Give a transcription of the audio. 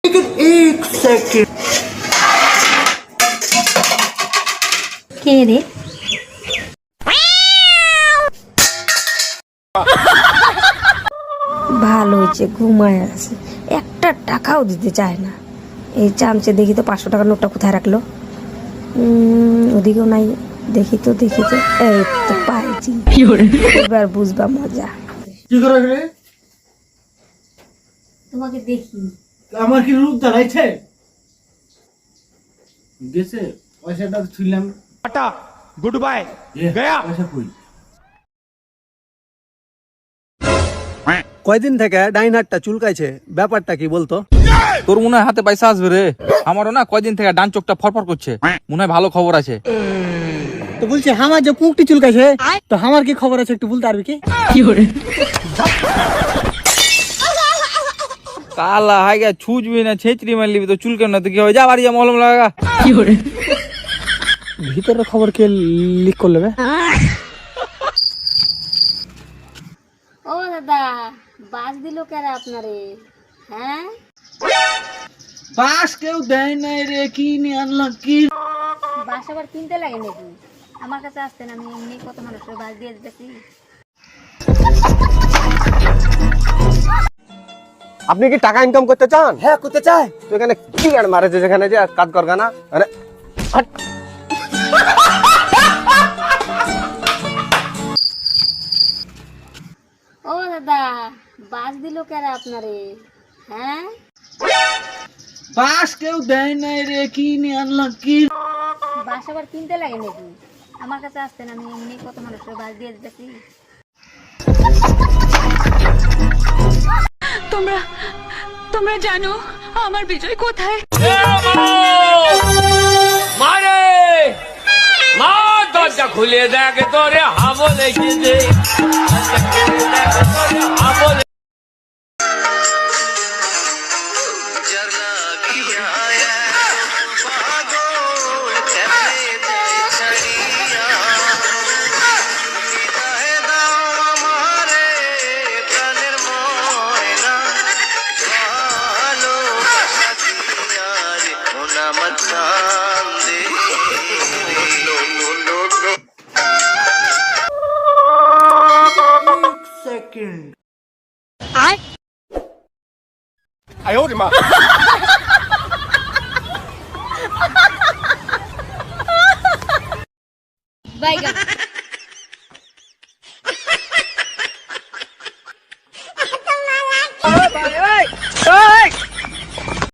एक सेकंड কে রে? ভালো হয়েছে, ঘুমায় আছে, একটা টাকাও দিতে চায় না। এই চামচে দেখি তো 500 টাকার নোটটা কোথায় রাখলো। ওদিকেও নাই, দেখি তো এই তো পাইছি, এবার বুঝবা মজা। কি করে রে? তোমাকে দেখি আমার কি রূপ দাঁড়াইছে? গেছে পয়সাটা ছিলাম। टाटा गुड बाय गया। পয়সা কই? কয়দিন থেকে ডাইন হাতটা চুলকাইছে, ব্যাপারটা কি বলতো? তোর মনে হয় হাতে পয়সা আসবে রে। আমারও না কয়দিন থেকে ডান চোখটা ফরফর করছে, মনে হয় ভালো খবর আছে। তো বলছে আমার যে পুঁকটি চুলকাইছে, তো আমার কি খবর আছে একটু বলতে পারবি কি? কালা হাই গে ছুঁচবি না, ছেঁচড়ি মার লিবি তো চুল কেন না, তো কি হবে, যা বাড়ি যা মলম লাগা। ভিতরের খবর কে লিক করলে বে? ও দাদা, বাস দিল কেরা আপনারে? হ্যাঁ, বাস কেউ দেয় নাই রে, কি নিয়ে আনলাম কি? বাস আবার কিনতে লাগে নাকি? আমার কাছে আসতেন, আমি এমনি কত মানুষের বাস দিয়ে দিতেছি। আপনি কি টাকা ইনকাম করতে চান? হ্যাঁ করতে চাই। তো এখানে কি গান মারেছে, যেখানে যে কাজ করগা না? আরে হাট। ও দাদা, বাস দিল কেরা আপনারে? হ্যাঁ, বাস কেউ দেয় নাই রে, কি নিয়ে আনলাম কি? বাস আবার কিনতে লাগে নাকি? আমার কাছে আসতেন, আমি এমনি কত মানুষের বাস দিয়ে দিতেছি। তোমরা তোমরা জানো আমার বিজয় কোথায়? मारे मार दरजा खुले देख तोरे हावल दे हावल সেকেন্ড বাইগান